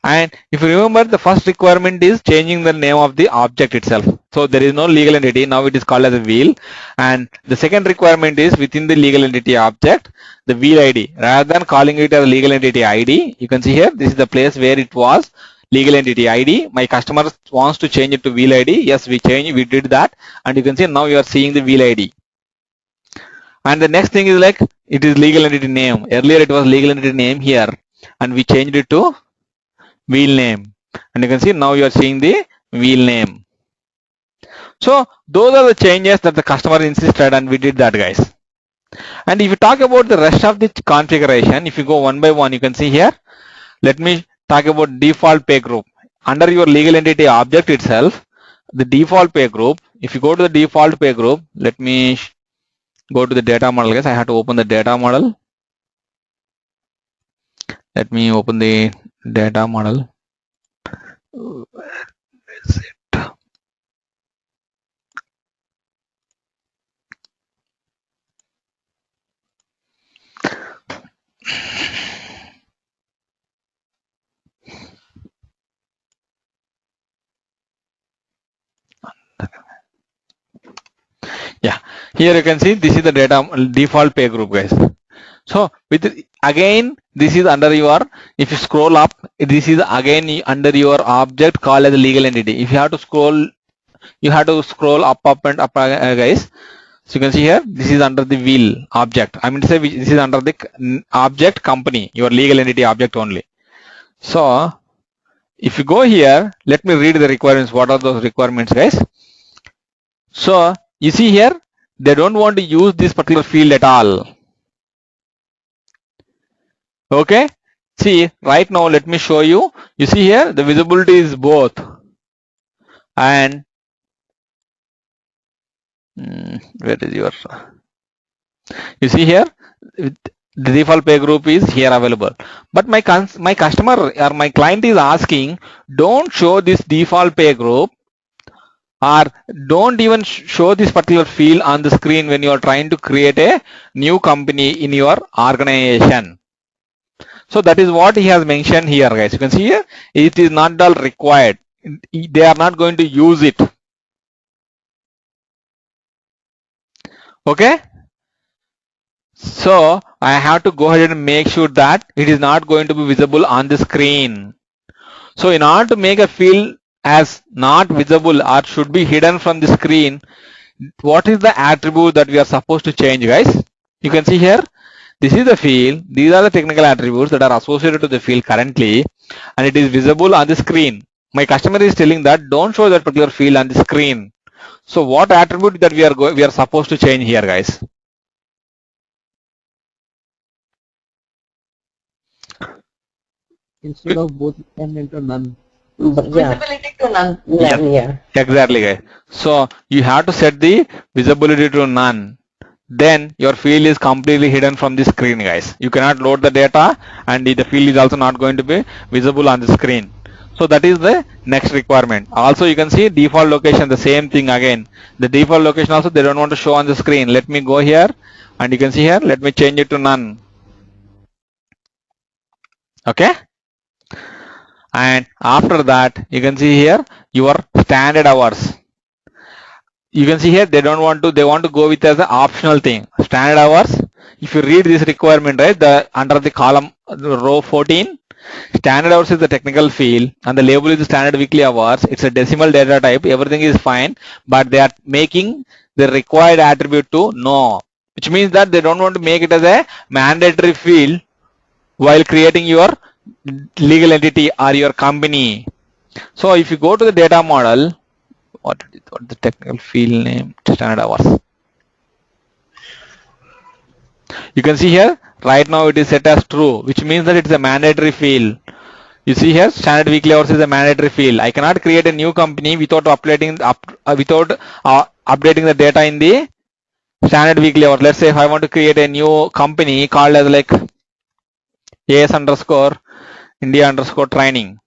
And if you remember, the first requirement is changing the name of the object itself. So there is no legal entity. Now it is called as a wheel. And the second requirement is within the legal entity object, the wheel ID. Rather than calling it as legal entity ID, you can see here, this is the place where it was legal entity ID. My customer wants to change it to wheel ID. Yes, we did that. And you can see now you are seeing the wheel ID. And the next thing is like, it is legal entity name. Earlier it was legal entity name here. And we changed it to wheel name, and you can see now you are seeing the wheel name. So those are the changes that the customer insisted, and we did that, guys. And if you talk about the rest of the configuration, if you go one by one, you can see here, let me talk about default pay group. Under your legal entity object itself, the default pay group, if you go to the default pay group, let me go to the data model, guys. I have to open the data model. Let me open the data model. Where is it? Yeah, here you can see this is the data default pay group, guys. So with again, this is under your, if you scroll up, this is again under your object called as a legal entity. If you have to scroll, you have to scroll up and up, guys. So you can see here, this is under the wheel object. I mean to say this is under the object company, your legal entity object only. So if you go here, let me read the requirements. What are those requirements, guys? So you see here, they don't want to use this particular field at all. Okay, see right now, let me show you. You see here, the visibility is both, and where is your, you see here, the default pay group is here available, but my customer or my client is asking, don't show this default pay group, or don't even show this particular field on the screen when you are trying to create a new company in your organization. So that is what he has mentioned here, guys. You can see here, it is not all required. They are not going to use it. Okay. So I have to go ahead and make sure that it is not going to be visible on the screen. So in order to make a field as not visible or should be hidden from the screen, what is the attribute that we are supposed to change, guys? You can see here, this is the field. These are the technical attributes that are associated to the field currently, and it is visible on the screen. My customer is telling that don't show that particular field on the screen. So what attribute that we are supposed to change here, guys? Instead of both and into none. Visibility to none. Yeah. Exactly, guys. So you have to set the visibility to none. Then your field is completely hidden from the screen, guys. You cannot load the data, and the field is also not going to be visible on the screen. So that is the next requirement. Also you can see default location, the same thing again. The default location also they don't want to show on the screen. Let me go here, and you can see here, let me change it to none. Okay. And after that, you can see here your standard hours. You can see here, they want to go with as an optional thing, standard hours. If you read this requirement, right, under the column row 14, standard hours is the technical field, and the label is the standard weekly hours. It's a decimal data type. Everything is fine, but they are making the required attribute to no, which means that they don't want to make it as a mandatory field while creating your legal entity or your company. So if you go to the data model, what the technical field name, standard hours. You can see here, right now it is set as true, which means that it is a mandatory field. You see here, standard weekly hours is a mandatory field. I cannot create a new company without updating the data in the standard weekly hours. Let's say if I want to create a new company called as like AS underscore India underscore training.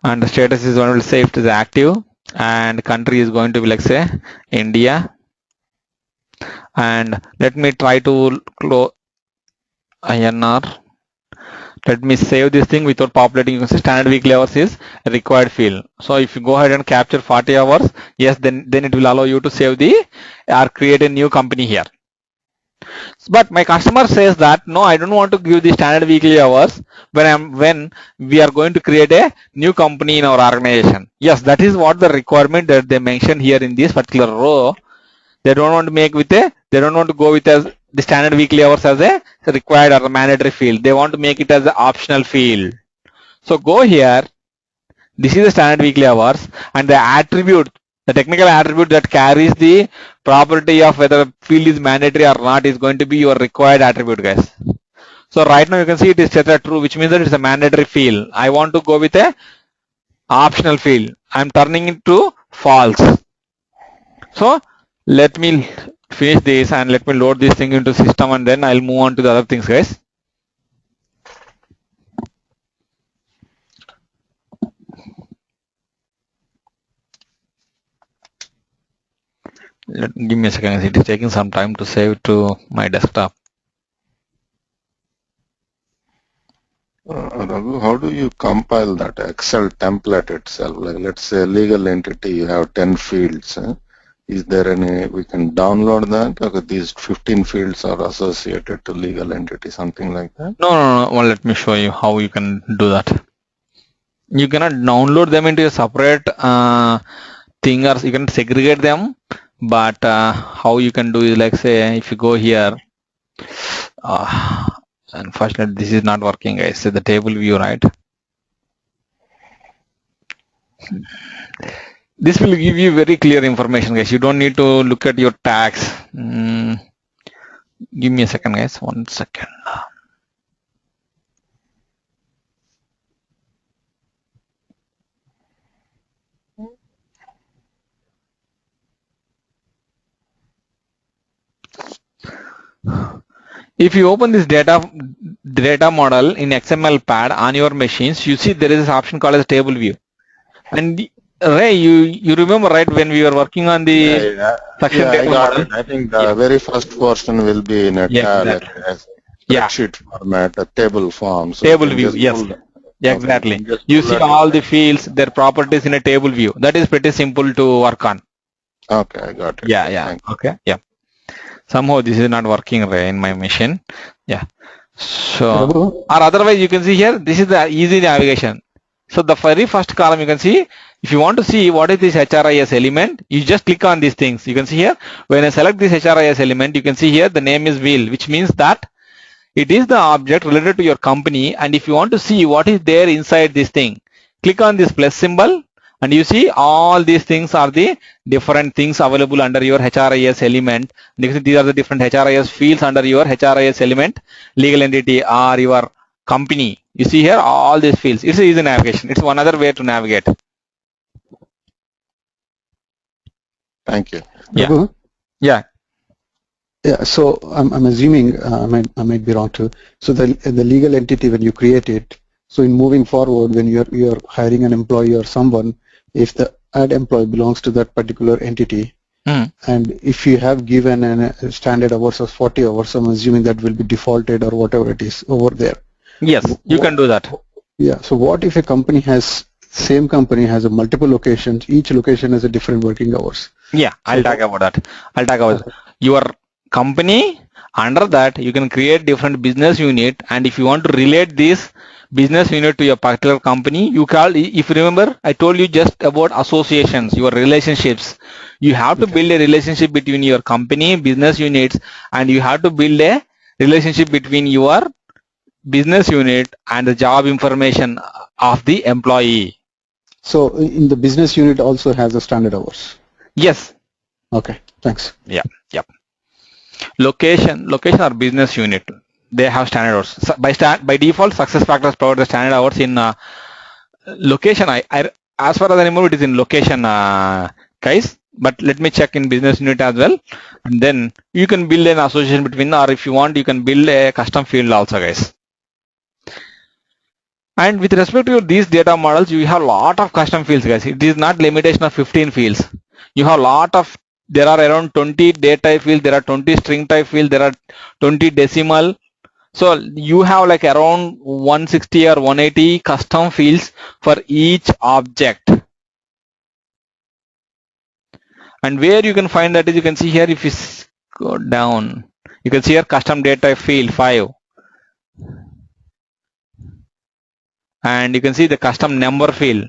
And the status is going to say it is active, and country is going to be like say India, and let me try to close INR. Let me save this thing without populating. You can see standard weekly hours is a required field. So if you go ahead and capture 40 hours, yes, then it will allow you to save the or create a new company here. But my customer says that no, I don't want to give the standard weekly hours when we are going to create a new company in our organization. Yes, that is what the requirement that they mentioned here in this particular row. They don't want to make with a, they don't want to go with as the standard weekly hours as a required or a mandatory field. They want to make it as an optional field. So go here. This is the standard weekly hours, and the attribute, the technical attribute that carries the property of whether a field is mandatory or not is going to be your required attribute, guys. So right now you can see it is set as true, which means that it's a mandatory field. I want to go with a optional field. I'm turning it to false. So let me finish this and let me load this thing into system, and then I'll move on to the other things, guys. Give me a second. It is taking some time to save to my desktop. Raghu, how do you compile that Excel template itself? Like, let's say legal entity, you have 10 fields. Is there any, we can download that? Okay, these 15 fields are associated to legal entity, something like that? No. Well, let me show you how you can do that. You cannot download them into a separate thing, or you can segregate them. But how you can do is, like, say, if you go here, unfortunately this is not working, guys. So the table view, right? This will give you very clear information, guys. You don't need to look at your tags. Give me a second, guys. 1 second. If you open this data model in XML pad on your machines, you see there is this option called as table view. And Ray, you remember, right, when we were working on the section data model? I think the very first portion will be in a spreadsheet format, a table form. So table view, yes. Exactly. You see all the fields, their properties in a table view. That is pretty simple to work on. Okay, I got it. Yeah. Okay. Yeah. Somehow this is not working, Ray, in my machine. Yeah. So, or otherwise you can see here, this is the easy navigation. So the very first column you can see, if you want to see what is this HRIS element, you just click on these things. You can see here, when I select this HRIS element, you can see here the name is wheel, which means that it is the object related to your company. And if you want to see what is there inside this thing, click on this plus symbol, and you see all these things are the different things available under your HRIS element. These are the different HRIS fields under your HRIS element, legal entity, or your company. You see here all these fields. It's easy navigation. It's one other way to navigate. Thank you. Yeah. So I'm assuming I might be wrong too. So the legal entity, when you create it, so in moving forward, when you're hiring an employee or someone, if the add employee belongs to that particular entity, and if you have given a standard hours of 40 hours, I'm assuming that will be defaulted or whatever it is over there. Yes, you can do that. Yeah. So what if a company same company has a multiple locations, each location has a different working hours? Yeah, I'll talk about that. Your company, under that you can create different business unit, and if you want to relate this business unit to your particular company, you call, if you remember, I told you just about associations, your relationships. You have to build a relationship between your company, business units, and you have to build a relationship between your business unit and the job information of the employee. So in the business unit also has a standard hours? Yes. Okay, thanks. Yeah. Location or business unit, they have standard hours. So by default, SuccessFactors provide the standard hours in location. I as far as I remember, it is in location, guys. But let me check in business unit as well, and then you can build an association between, or if you want, you can build a custom field also, guys. And with respect to these data models, you have a lot of custom fields, guys. It is not limitation of 15 fields. You have a lot of there are around 20 date type fields, there are 20 string type fields, there are 20 decimal. So you have like around 160 or 180 custom fields for each object. And where you can find that is, you can see here, if you go down, you can see here custom date type field 5. And you can see the custom number field,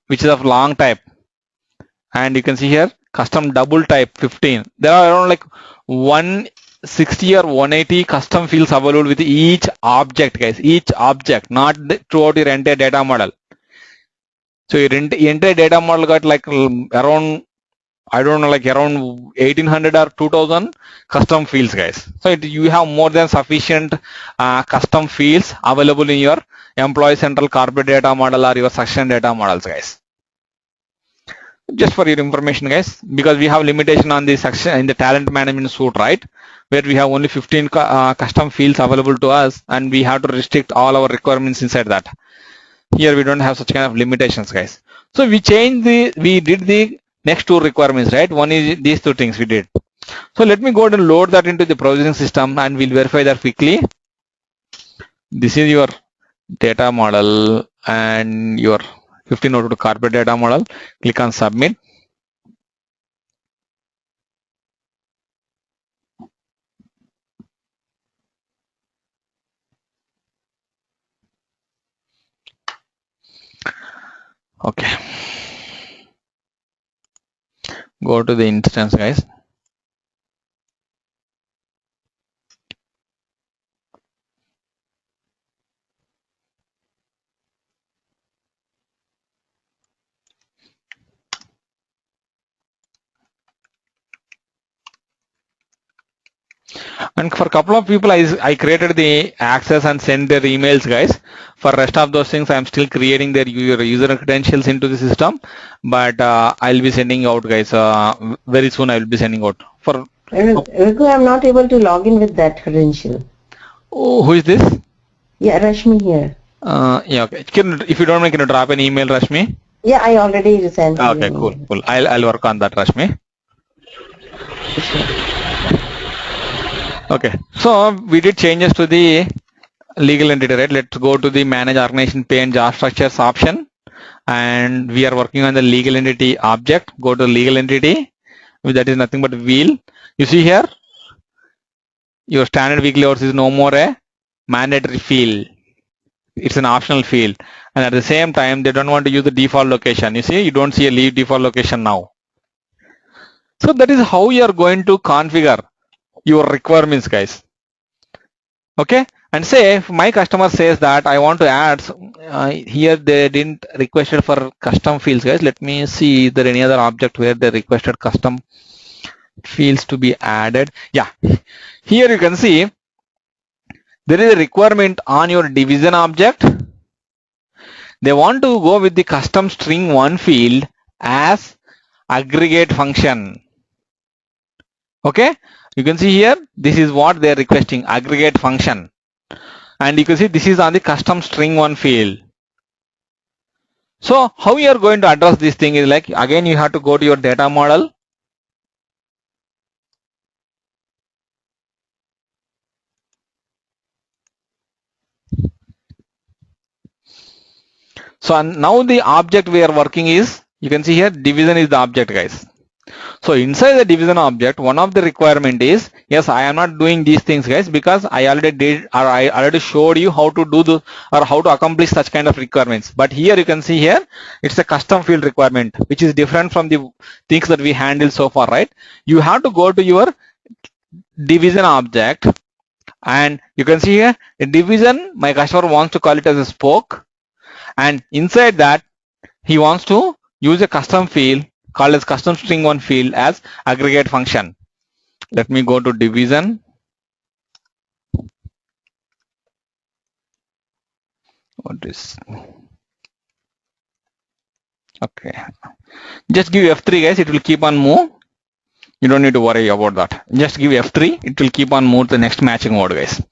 which is of long type. And you can see here custom double type 15. There are around like 160 or 180 custom fields available with each object, guys. Each object, not throughout your entire data model. So your entire data model got like around, I don't know, like around 1800 or 2000 custom fields, guys. So you have more than sufficient custom fields available in your employee central corporate data model or your section data models, guys. Just for your information, guys, because we have limitation on the section in the talent management suite, right, where we have only 15 custom fields available to us, and we have to restrict all our requirements inside that. Here we don't have such kind of limitations, guys. So we did the next two requirements, right? One is these two things we did. So let me go ahead and load that into the provisioning system, and we'll verify that quickly. This is your data model and your 1502 corporate data model. Click on submit. Okay. Go to the instance, guys. And for a couple of people, I created the access and send their emails, guys. For rest of those things, I'm still creating their user credentials into the system, but I'll be sending out, guys. Very soon I will be sending out. For Raghu, I'm not able to log in with that credential. Oh, who is this? Yeah, Rashmi here. Yeah, okay. If you don't mind, can you drop an email, Rashmi? Yeah, I already sent. Okay, cool. I'll work on that, Rashmi. Okay, so we did changes to the legal entity, right? Let's go to the manage organization pay and job structures option, and we are working on the legal entity object. Go to legal entity, that is nothing but wheel. You see here, your standard weekly hours is no more a mandatory field. It's an optional field, and at the same time, they don't want to use the default location. You see, you don't see a leave default location now. So that is how you are going to configure your requirements, guys. Okay, and say if my customer says that I want to add here, they didn't request it for custom fields, guys. Let me see, is there any other object where they requested custom fields to be added? Yeah, here you can see there is a requirement on your division object. They want to go with the custom string 1 field as aggregate function. Okay, you can see here, this is what they are requesting, aggregate function. And you can see this is on the custom string 1 field. So how you are going to address this thing is like, again, you have to go to your data model. So now the object we are working is, you can see here, division is the object, guys. So inside the division object, one of the requirement is, yes, I am not doing these things, guys, because I already did, or I already showed you how to do the, or how to accomplish such kind of requirements. But here you can see here, it's a custom field requirement, which is different from the things that we handled so far, right? You have to go to your division object, and you can see here, a division, my customer wants to call it as a spoke, and inside that, he wants to use a custom field called as custom string 1 field as aggregate function. Let me go to division. What is, okay, just give F3, guys, it will keep on move. You don't need to worry about that. Just give F3, it will keep on move to the next matching mode, guys.